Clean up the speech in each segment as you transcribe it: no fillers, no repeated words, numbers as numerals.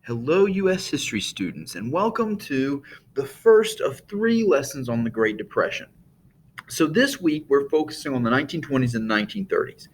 Hello, U.S. history students, and welcome to the first of 3 lessons on the Great Depression. So, this week we're focusing on the 1920s and 1930s.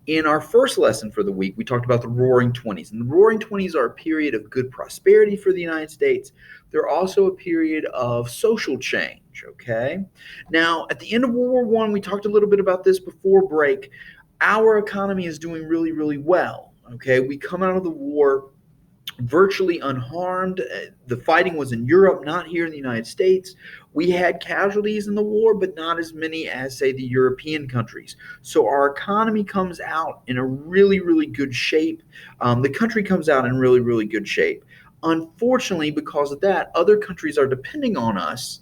In our first lesson for the week, we talked about the Roaring Twenties. And the Roaring Twenties are a period of good prosperity for the United States. They're also a period of social change, okay? Now, at the end of World War I, we talked a little bit about this before break. Our economy is doing really, really well, okay? We come out of the war virtually unharmed. The fighting was in Europe, not here in the United States. We had casualties in the war, but not as many as, say, the European countries. So our economy comes out in a really, really good shape. The country comes out in really, really good shape. Unfortunately, because of that, other countries are depending on us.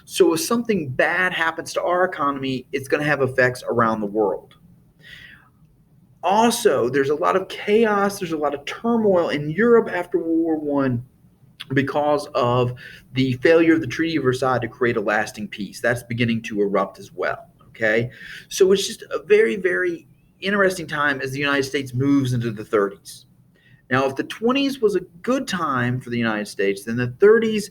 So if something bad happens to our economy, it's going to have effects around the world. Also, there's a lot of chaos, there's a lot of turmoil in Europe after World War I because of the failure of the Treaty of Versailles to create a lasting peace. That's beginning to erupt as well. Okay. So it's just a very, very interesting time as the United States moves into the 30s. Now, if the 20s was a good time for the United States, then the 30s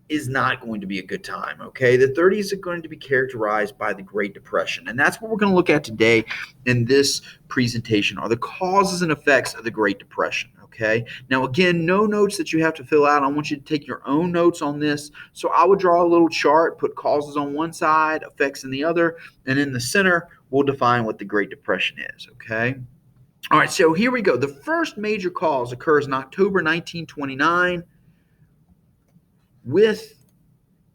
is not going to be a good time, okay? The 30s are going to be characterized by the Great Depression, and that's what we're going to look at today in this presentation are the causes and effects of the Great Depression, okay? Now, again, no notes that you have to fill out. I want you to take your own notes on this. So I would draw a little chart, put causes on one side, effects in the other, and in the center, we'll define what the Great Depression is, okay? All right, so here we go. The first major cause occurs in October 1929 with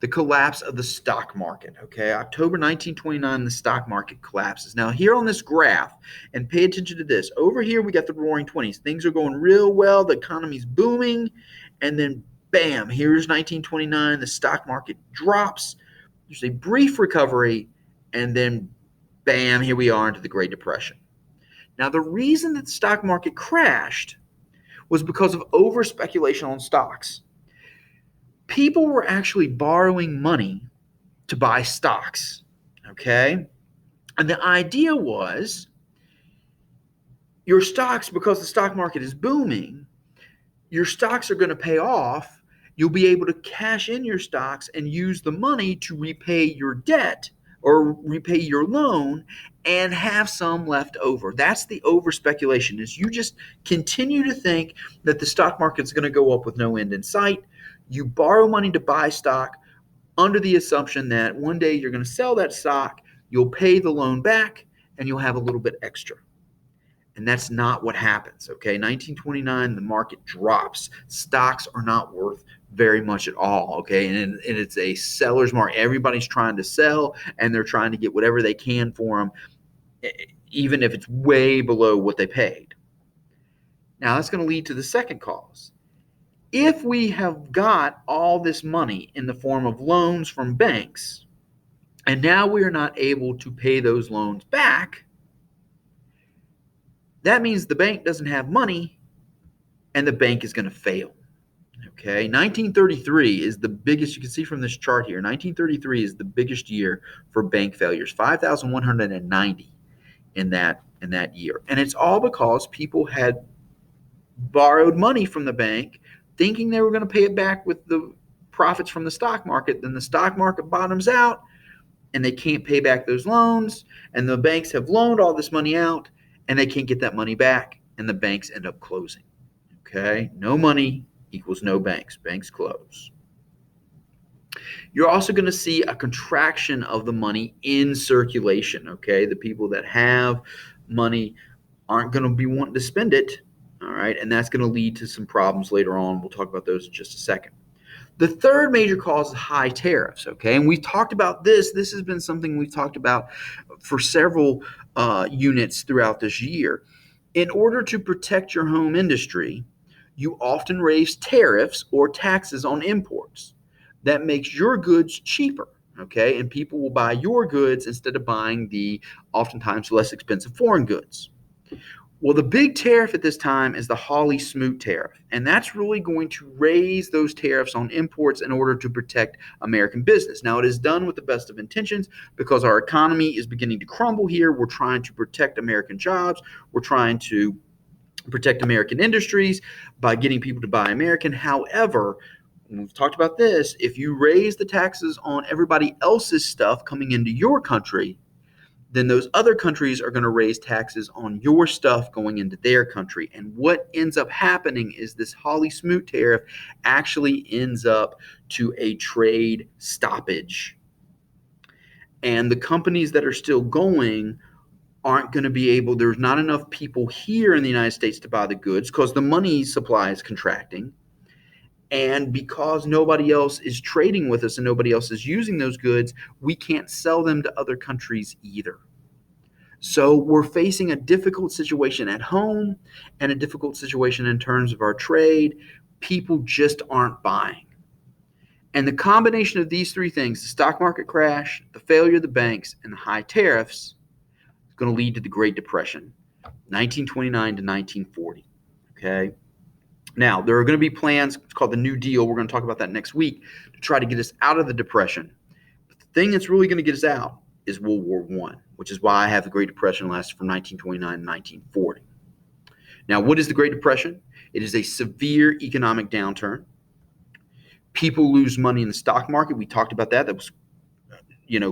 the collapse of the stock market. Okay, October 1929, the stock market collapses. Now, here on this graph, and pay attention to this, over here we got the Roaring Twenties. Things are going real well, the economy's booming, and then bam, here's 1929, the stock market drops. There's a brief recovery, and then bam, here we are into the Great Depression. Now, the reason that the stock market crashed was because of over speculation on stocks. People were actually borrowing money to buy stocks, okay? And the idea was your stocks, because the stock market is booming, your stocks are going to pay off. You'll be able to cash in your stocks and use the money to repay your debt or repay your loan and have some left over. That's the over speculation, is you just continue to think that the stock market's going to go up with no end in sight. You borrow money to buy stock under the assumption that one day you're going to sell that stock, you'll pay the loan back, and you'll have a little bit extra. And that's not what happens, okay? 1929, the market drops. Stocks are not worth very much at all, okay? And it's a seller's market. Everybody's trying to sell, and they're trying to get whatever they can for them, even if it's way below what they paid. Now, that's going to lead to the second cause. If we have got all this money in the form of loans from banks, and now we are not able to pay those loans back, that means the bank doesn't have money and the bank is going to fail. Okay, 1933 is the biggest, you can see from this chart here, 1933 is the biggest year for bank failures, 5,190 in that year. And it's all because people had borrowed money from the bank thinking they were going to pay it back with the profits from the stock market. Then the stock market bottoms out and they can't pay back those loans, and the banks have loaned all this money out and they can't get that money back, and the banks end up closing. Okay, no money equals no banks. Banks close. You're also going to see a contraction of the money in circulation. Okay, the people that have money aren't going to be wanting to spend it. All right, and that's going to lead to some problems later on. We'll talk about those in just a second. The third major cause is high tariffs, okay? And we've talked about this. This has been something we've talked about for several units throughout this year. In order to protect your home industry, you often raise tariffs or taxes on imports. That makes your goods cheaper, okay? And people will buy your goods instead of buying the oftentimes less expensive foreign goods. Well, the big tariff at this time is the Hawley-Smoot tariff, and that's really going to raise those tariffs on imports in order to protect American business. Now, it is done with the best of intentions because our economy is beginning to crumble here. We're trying to protect American jobs. We're trying to protect American industries by getting people to buy American. However, we've talked about this, if you raise the taxes on everybody else's stuff coming into your country, then those other countries are going to raise taxes on your stuff going into their country. And what ends up happening is this Hawley Smoot tariff actually ends up to a trade stoppage. And the companies that are still going aren't going to be able, there's not enough people here in the United States to buy the goods because the money supply is contracting. And because nobody else is trading with us and nobody else is using those goods, we can't sell them to other countries either. So we're facing a difficult situation at home and a difficult situation in terms of our trade. People just aren't buying. And the combination of these three things, the stock market crash, the failure of the banks, and the high tariffs, is going to lead to the Great Depression, 1929 to 1940. Okay. Now, there are going to be plans, it's called the New Deal. We're going to talk about that next week to try to get us out of the Depression. But the thing that's really going to get us out is World War I, which is why I have the Great Depression lasted from 1929 to 1940. Now, what is the Great Depression? It is a severe economic downturn. People lose money in the stock market. We talked about that. That was,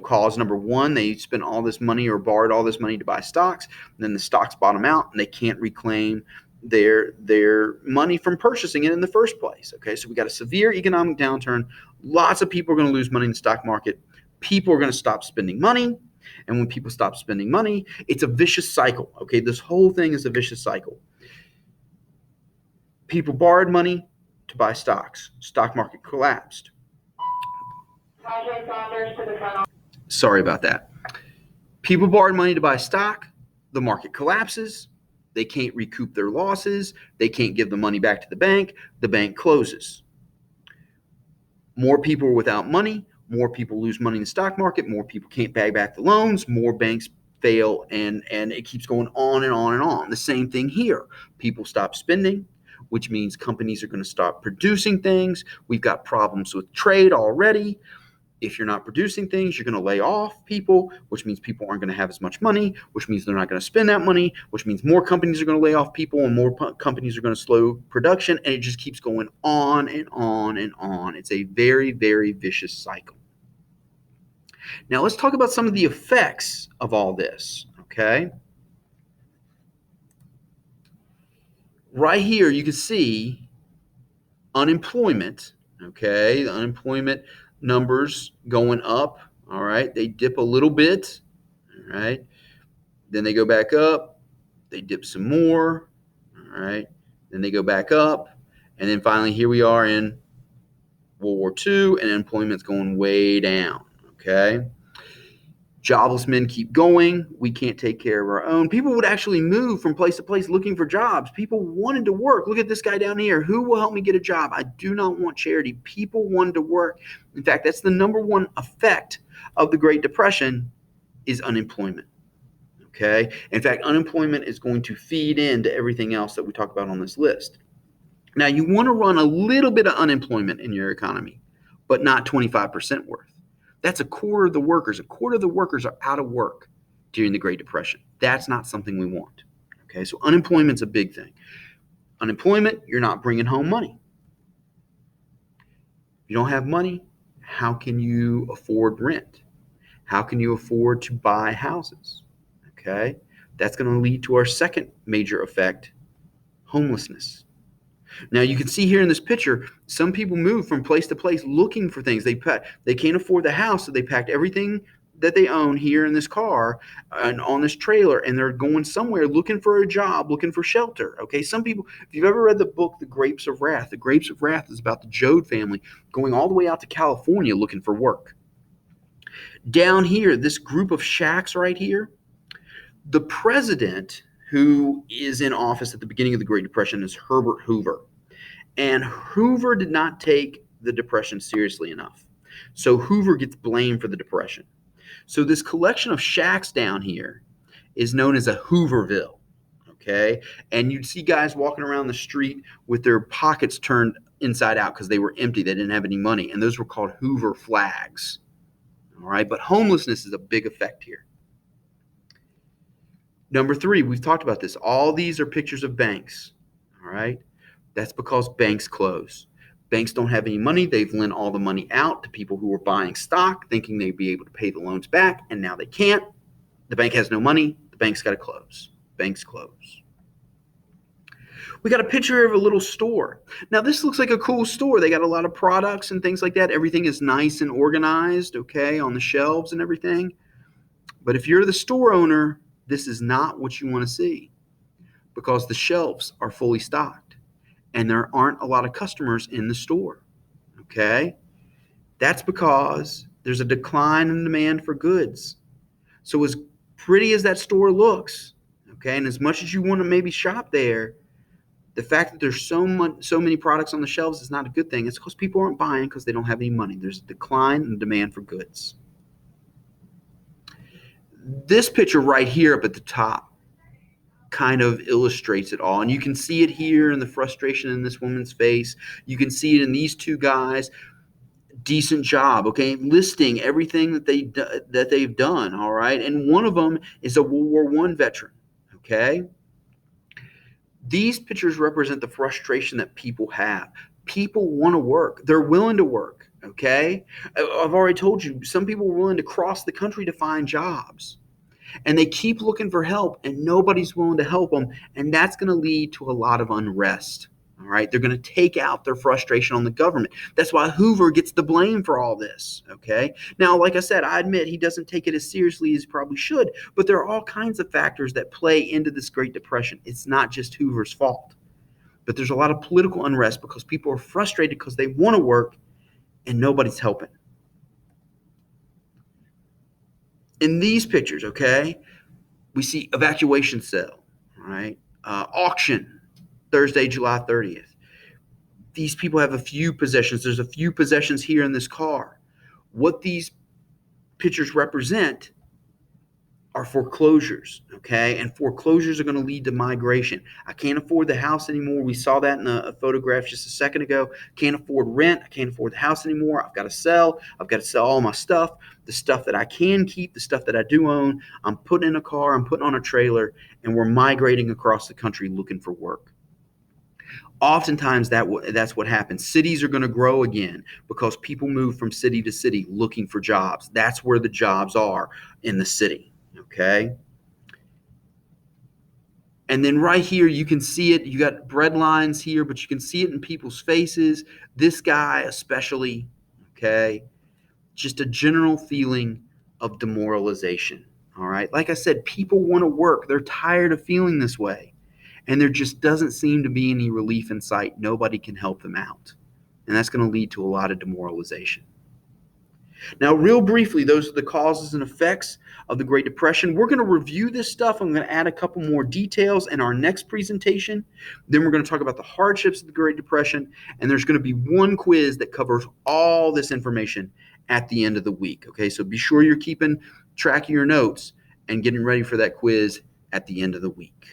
cause number one. They spent all this money or borrowed all this money to buy stocks. And then the stocks bottom out and they can't reclaim their money from purchasing it in the first place. Okay, so we got a severe economic downturn. Lots of people are going to lose money in the stock market. People are going to stop spending money. And when people stop spending money, it's a vicious cycle. Okay, this whole thing is a vicious cycle. People borrowed money to buy stocks. Stock market collapsed. Sorry about that. People borrowed money to buy stock. The market collapses. They can't recoup their losses. They can't give the money back to the bank. The bank closes. More people are without money. More people lose money in the stock market. More people can't pay back the loans. More banks fail, and it keeps going on and on and on. The same thing here. People stop spending, which means companies are going to stop producing things. We've got problems with trade already. If you're not producing things, you're going to lay off people, which means people aren't going to have as much money, which means they're not going to spend that money, which means more companies are going to lay off people and more companies are going to slow production. And it just keeps going on and on and on. It's a very, very vicious cycle. Now, let's talk about some of the effects of all this, okay? Right here, you can see unemployment, okay? The unemployment numbers going up, all right? They dip a little bit, all right? Then they go back up. They dip some more, all right? Then they go back up. And then finally, here we are in World War II, and employment's going way down, okay? Jobless men keep going. We can't take care of our own. People would actually move from place to place looking for jobs. People wanted to work. Look at this guy down here. Who will help me get a job? I do not want charity. People wanted to work. In fact, that's the number one effect of the Great Depression is unemployment. Okay? In fact, unemployment is going to feed into everything else that we talk about on this list. Now, you want to run a little bit of unemployment in your economy, but not 25% worth. That's a quarter of the workers. A quarter of the workers are out of work during the Great Depression. That's not something we want. Okay, so unemployment's a big thing. Unemployment, you're not bringing home money. If you don't have money, how can you afford rent? How can you afford to buy houses? Okay, that's going to lead to our second major effect, homelessness. Now, you can see here in this picture, some people move from place to place looking for things. They can't afford the house, so they packed everything that they own here in this car and on this trailer, and they're going somewhere looking for a job, looking for shelter. Okay, some people, if you've ever read the book, The Grapes of Wrath, The Grapes of Wrath is about the Joad family going all the way out to California looking for work. Down here, this group of shacks right here, the president who is in office at the beginning of the Great Depression is Herbert Hoover. And Hoover did not take the Depression seriously enough. So Hoover gets blamed for the Depression. So this collection of shacks down here is known as a Hooverville, okay? And you'd see guys walking around the street with their pockets turned inside out because they were empty. They didn't have any money. And those were called Hoover flags, all right? But homelessness is a big effect here. Number three, we've talked about this. All these are pictures of banks. All right. That's because banks close. Banks don't have any money. They've lent all the money out to people who were buying stock, thinking they'd be able to pay the loans back, and now they can't. The bank has no money. The bank's got to close. Banks close. We got a picture of a little store. Now, this looks like a cool store. They got a lot of products and things like that. Everything is nice and organized, okay, on the shelves and everything. But if you're the store owner, this is not what you want to see because the shelves are fully stocked and there aren't a lot of customers in the store, okay? That's because there's a decline in demand for goods. So as pretty as that store looks, okay, and as much as you want to maybe shop there, the fact that there's so many products on the shelves is not a good thing. It's because people aren't buying because they don't have any money. There's a decline in demand for goods. This picture right here up at the top kind of illustrates it all. And you can see it here in the frustration in this woman's face. You can see it in these two guys. Decent job, okay, listing everything that they've done, all right. And one of them is a World War I veteran, okay. These pictures represent the frustration that people have. People want to work. They're willing to work, okay. I've already told you, some people are willing to cross the country to find jobs. And they keep looking for help, and nobody's willing to help them. And that's going to lead to a lot of unrest. All right. They're going to take out their frustration on the government. That's why Hoover gets the blame for all this. Okay. Now, like I said, I admit he doesn't take it as seriously as he probably should, but there are all kinds of factors that play into this Great Depression. It's not just Hoover's fault, but there's a lot of political unrest because people are frustrated because they want to work and nobody's helping. In these pictures, okay, we see evacuation sale, right? Auction, Thursday, July 30th. These people have a few possessions. There's a few possessions here in this car. What these pictures represent are foreclosures, okay? And foreclosures are going to lead to migration. I can't afford the house anymore. We saw that in a photograph just a second ago. Can't afford rent. I can't afford the house anymore. I've got to sell. I've got to sell all my stuff. The stuff that I can keep, the stuff that I do own, I'm putting in a car, I'm putting on a trailer, and we're migrating across the country looking for work. Oftentimes that's what happens. Cities are going to grow again because people move from city to city looking for jobs. That's where the jobs are, in the city. Okay. And then right here, you can see it. You got bread lines here, but you can see it in people's faces. This guy especially, okay, just a general feeling of demoralization. All right. Like I said, people want to work. They're tired of feeling this way. And there just doesn't seem to be any relief in sight. Nobody can help them out. And that's going to lead to a lot of demoralization. Now, real briefly, those are the causes and effects of the Great Depression. We're going to review this stuff. I'm going to add a couple more details in our next presentation. Then we're going to talk about the hardships of the Great Depression. And there's going to be one quiz that covers all this information at the end of the week. Okay, so be sure you're keeping track of your notes and getting ready for that quiz at the end of the week.